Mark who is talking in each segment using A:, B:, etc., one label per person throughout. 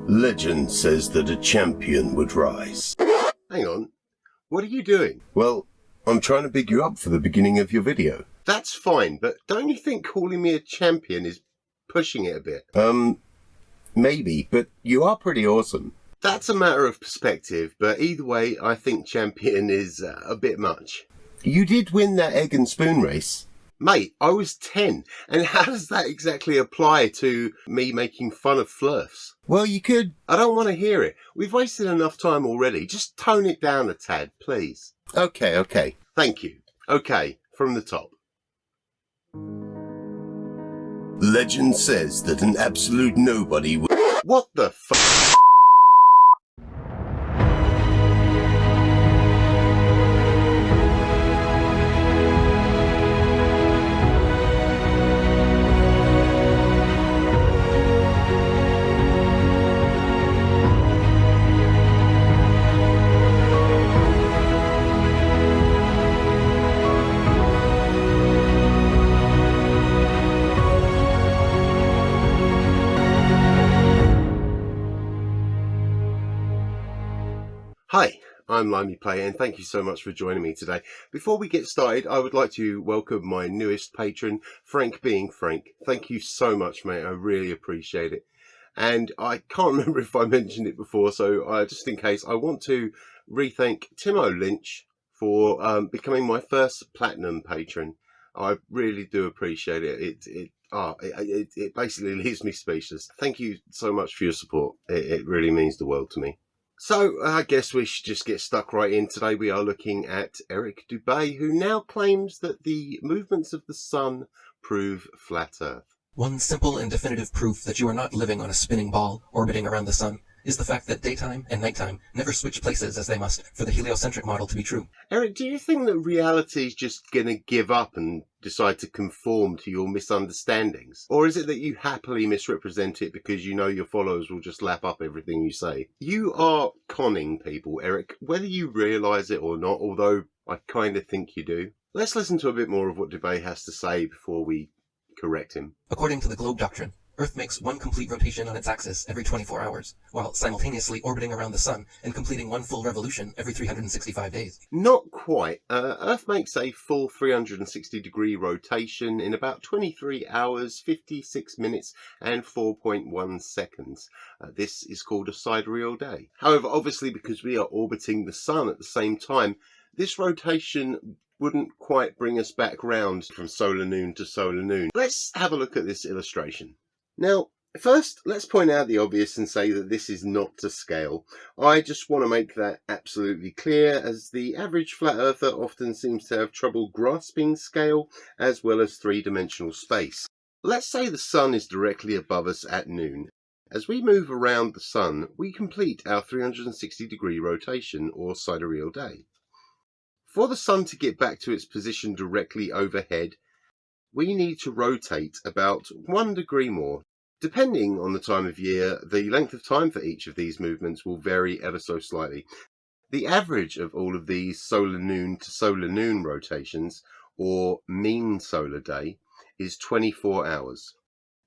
A: Legend says that a champion would rise.
B: Hang on, what are you doing?
A: Well, I'm trying to big you up for the beginning of your video.
B: That's fine, but don't you think calling me a champion is pushing it a bit?
A: Maybe, but you are pretty awesome.
B: That's a matter of perspective, but either way, I think champion is a bit much.
A: You did win that egg and spoon race.
B: Mate, I was 10, and how does that exactly apply to me making fun of Flurfs?
A: Well, you could...
B: I don't want to hear it. We've wasted enough time already. Just tone it down a tad, please.
A: Okay.
B: Thank you. Okay, from the top.
A: Legend says that an absolute nobody would...
B: What the f***? Hi, I'm LimeyPlay and thank you so much for joining me today. Before we get started, I would like to welcome my newest patron, Frank being Frank. Thank you so much, mate. I really appreciate it. And I can't remember if I mentioned it before, so just in case, I want to re-thank Timo Lynch for becoming my first platinum patron. I really do appreciate it. It basically leaves me speechless. Thank you so much for your support. It really means the world to me. So I guess we should just get stuck right in. Today we are looking at Eric Dubay, who now claims that the movements of the sun prove flat Earth.
C: One simple and definitive proof that you are not living on a spinning ball orbiting around the sun is the fact that daytime and nighttime never switch places as they must for the heliocentric model to be true.
B: Eric, do you think that reality is just going to give up and decide to conform to your misunderstandings? Or is it that you happily misrepresent it because you know your followers will just lap up everything you say? You are conning people, Eric, whether you realise it or not, although I kind of think you do. Let's listen to a bit more of what Dubay has to say before we correct him.
C: According to the globe doctrine, Earth makes one complete rotation on its axis every 24 hours, while simultaneously orbiting around the sun and completing one full revolution every 365 days.
B: Not quite. Earth makes a full 360-degree rotation in about 23 hours, 56 minutes and 4.1 seconds. This is called a sidereal day. However, obviously because we are orbiting the sun at the same time, this rotation wouldn't quite bring us back round from solar noon to solar noon. Let's have a look at this illustration. Now, first, let's point out the obvious and say that this is not to scale. I just want to make that absolutely clear, as the average flat earther often seems to have trouble grasping scale as well as three-dimensional space. Let's say the sun is directly above us at noon. As we move around the sun, we complete our 360-degree rotation, or sidereal day. For the sun to get back to its position directly overhead, we need to rotate about 1 degree more. Depending on the time of year, the length of time for each of these movements will vary ever so slightly. The average of all of these solar noon to solar noon rotations, or mean solar day, is 24 hours.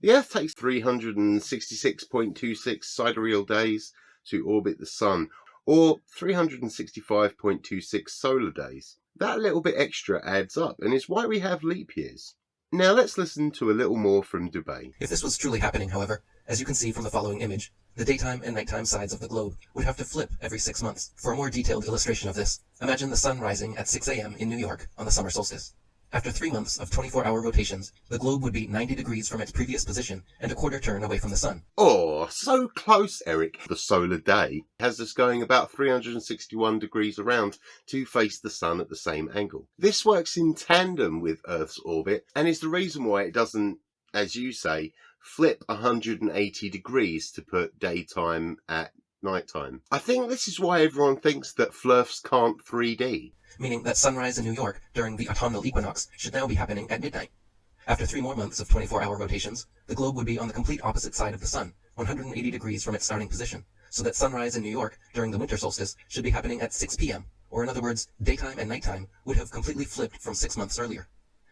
B: The Earth takes 366.26 sidereal days to orbit the sun, or 365.26 solar days. That little bit extra adds up and is why we have leap years. Now let's listen to a little more from Dubay.
C: If this was truly happening, however, as you can see from the following image, the daytime and nighttime sides of the globe would have to flip every 6 months. For a more detailed illustration of this, imagine the sun rising at 6 a.m. in New York on the summer solstice. After 3 months of 24-hour rotations, the globe would be 90 degrees from its previous position and a quarter turn away from the sun.
B: Oh, so close, Eric. The solar day has us going about 361 degrees around to face the sun at the same angle. This works in tandem with Earth's orbit and is the reason why it doesn't, as you say, flip 180 degrees to put daytime at nighttime. I think this is why everyone thinks that Flurfs can't 3D.
C: Meaning that sunrise in New York during the autumnal equinox should now be happening at midnight. After 3 more months of 24-hour rotations, the globe would be on the complete opposite side of the sun, 180 degrees from its starting position, so that sunrise in New York during the winter solstice should be happening at 6 p.m., or in other words, daytime and nighttime would have completely flipped from 6 months earlier.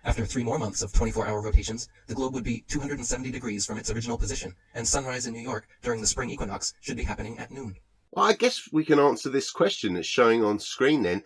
C: After 3 more months of 24-hour rotations, the globe would be 270 degrees from its original position, and sunrise in New York during the spring equinox should be happening at noon.
B: Well, I guess we can answer this question that's showing on screen then.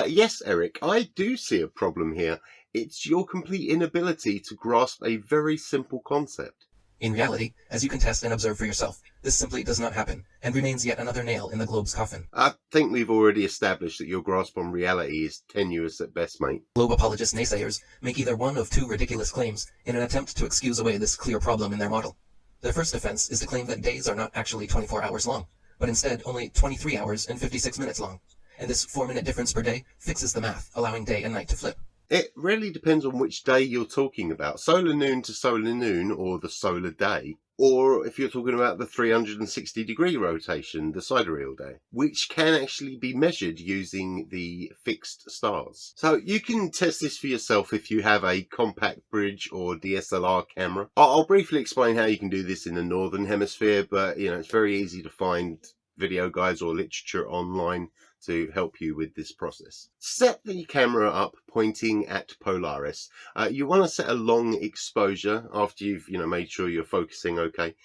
B: Yes, Eric, I do see a problem here. It's your complete inability to grasp a very simple concept.
C: In reality, as you can test and observe for yourself, this simply does not happen, and remains yet another nail in the globe's coffin.
B: I think we've already established that your grasp on reality is tenuous at best, mate.
C: Globe apologist naysayers make either one of two ridiculous claims in an attempt to excuse away this clear problem in their model. Their first defense is to claim that days are not actually 24 hours long, but instead only 23 hours and 56 minutes long, and this 4-minute difference per day fixes the math, allowing day and night to flip.
B: It really depends on which day you're talking about. Solar noon to solar noon, or the solar day. Or if you're talking about the 360-degree rotation, the sidereal day, which can actually be measured using the fixed stars. So you can test this for yourself if you have a compact bridge or DSLR camera. I'll briefly explain how you can do this in the northern hemisphere, but it's very easy to find video guides or literature online to help you with this process. Set the camera up pointing at Polaris. You want to set a long exposure after you've made sure you're focusing okay,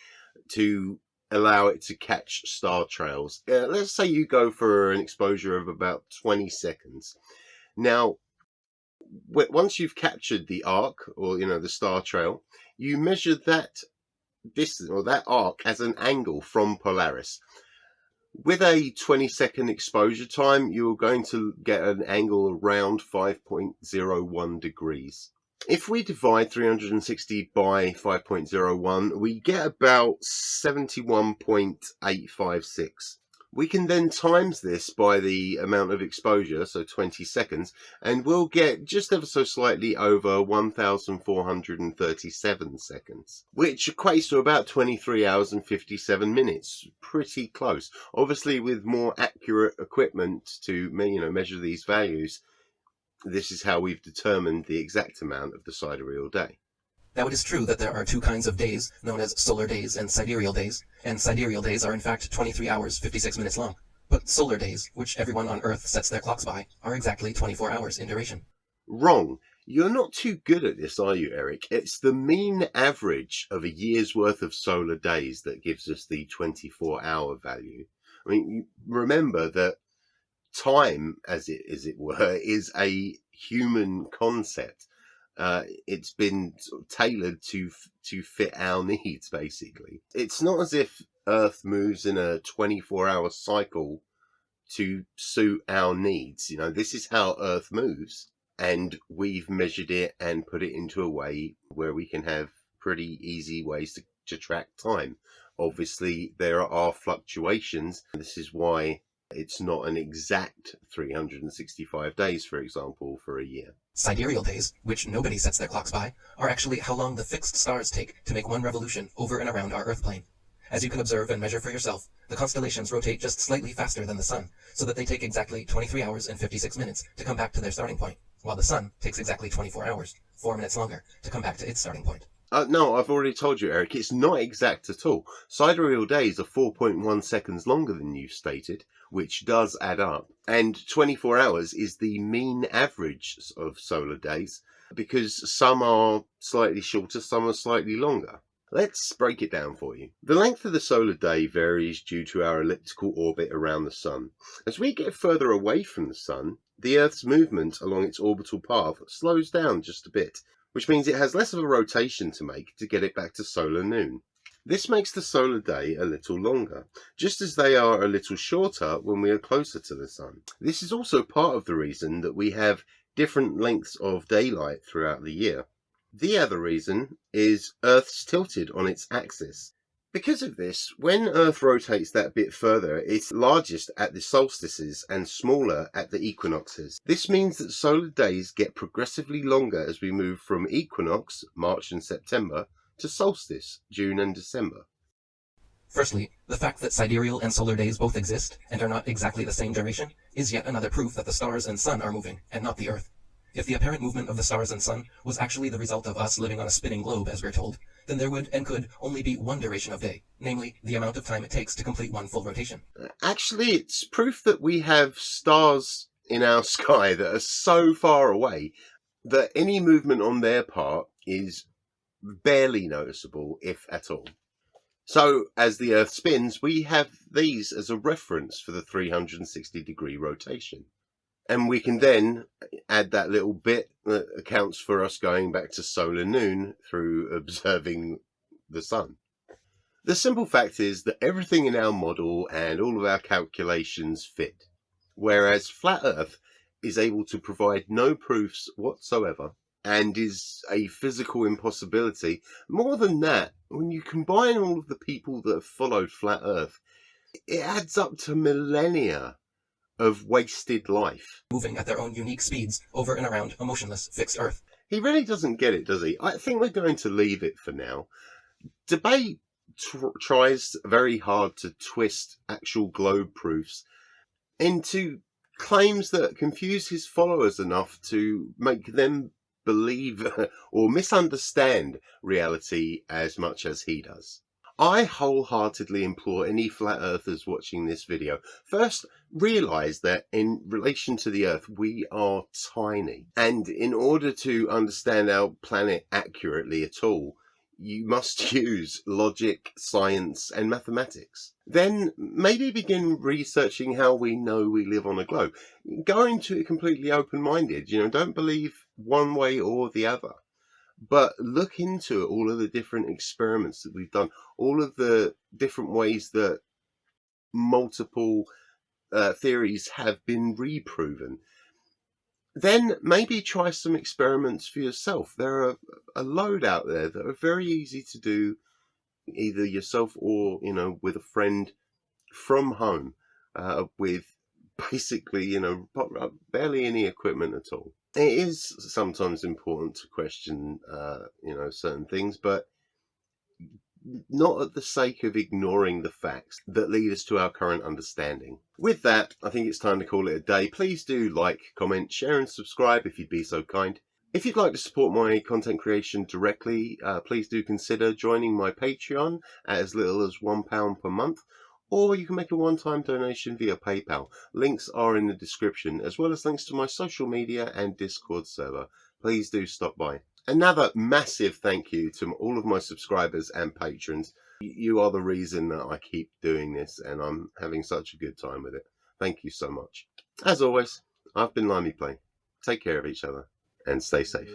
B: to allow it to catch star trails. Let's say you go for an exposure of about 20 seconds. Now, once you've captured the arc, or the star trail, you measure that distance or that arc as an angle from Polaris. With a 20-second exposure time, you're going to get an angle around 5.01 degrees. If we divide 360 by 5.01, we get about 71.856. We can then times this by the amount of exposure, so 20 seconds, and we'll get just ever so slightly over 1,437 seconds, which equates to about 23 hours and 57 minutes. Pretty close. Obviously, with more accurate equipment to measure these values, this is how we've determined the exact amount of the sidereal day.
C: Now it is true that there are two kinds of days, known as solar days and sidereal days, and sidereal days are in fact 23 hours 56 minutes long. But solar days, which everyone on Earth sets their clocks by, are exactly 24 hours in duration.
B: Wrong. You're not too good at this, are you, Eric? It's the mean average of a year's worth of solar days that gives us the 24-hour value. I mean, remember that time, as it were, is a human concept. It's been sort of tailored to fit our needs, basically. It's not as if Earth moves in a 24-hour cycle to suit our needs. This is how Earth moves, and we've measured it and put it into a way where we can have pretty easy ways to track time. Obviously, there are fluctuations. This is why it's not an exact 365 days, for example, for a year.
C: Sidereal days, which nobody sets their clocks by, are actually how long the fixed stars take to make one revolution over and around our Earth plane. As you can observe and measure for yourself, the constellations rotate just slightly faster than the Sun, so that they take exactly 23 hours and 56 minutes to come back to their starting point, while the Sun takes exactly 24 hours, 4 minutes longer, to come back to its starting point.
B: No, I've already told you, Eric, it's not exact at all. Sidereal days are 4.1 seconds longer than you stated, which does add up. And 24 hours is the mean average of solar days, because some are slightly shorter, some are slightly longer. Let's break it down for you. The length of the solar day varies due to our elliptical orbit around the Sun. As we get further away from the Sun, the Earth's movement along its orbital path slows down just a bit, which means it has less of a rotation to make to get it back to solar noon. This makes the solar day a little longer, just as they are a little shorter when we are closer to the Sun. This is also part of the reason that we have different lengths of daylight throughout the year. The other reason is Earth's tilted on its axis. Because of this, when Earth rotates that bit further, it's largest at the solstices and smaller at the equinoxes. This means that solar days get progressively longer as we move from equinox, March and September, to solstice, June and December.
C: Firstly, the fact that sidereal and solar days both exist and are not exactly the same duration is yet another proof that the stars and Sun are moving, and not the Earth. If the apparent movement of the stars and Sun was actually the result of us living on a spinning globe, as we're told, then there would and could only be one duration of day, namely the amount of time it takes to complete one full rotation.
B: Actually, it's proof that we have stars in our sky that are so far away that any movement on their part is barely noticeable, if at all. So, as the Earth spins, we have these as a reference for the 360-degree rotation. And we can then add that little bit that accounts for us going back to solar noon through observing the sun. The simple fact is that everything in our model and all of our calculations fit, whereas Flat Earth is able to provide no proofs whatsoever and is a physical impossibility. More than that, when you combine all of the people that have followed Flat Earth, it adds up to millennia of wasted life.
C: Moving at their own unique speeds over and around a motionless, fixed Earth.
B: He really doesn't get it, does he? I think we're going to leave it for now. Dubay tries very hard to twist actual globe proofs into claims that confuse his followers enough to make them believe or misunderstand reality as much as he does. I wholeheartedly implore any flat earthers watching this video, first realise that in relation to the Earth we are tiny, and in order to understand our planet accurately at all, you must use logic, science and mathematics. Then maybe begin researching how we know we live on a globe. Go into it completely open-minded, don't believe one way or the other. But look into all of the different experiments that we've done, all of the different ways that multiple theories have been reproven. Then maybe try some experiments for yourself. There are a load out there that are very easy to do, either yourself or, with a friend from home, with basically, barely any equipment at all. It is sometimes important to question, certain things, but not at the sake of ignoring the facts that lead us to our current understanding. With that, I think it's time to call it a day. Please do like, comment, share and subscribe if you'd be so kind. If you'd like to support my content creation directly, please do consider joining my Patreon at as little as £1 per month, or you can make a one-time donation via PayPal. Links are in the description, as well as links to my social media and Discord server. Please do stop by. Another massive thank you to all of my subscribers and patrons. You are the reason that I keep doing this, and I'm having such a good time with it. Thank you so much. As always, I've been LimeyPlay. Take care of each other and stay safe.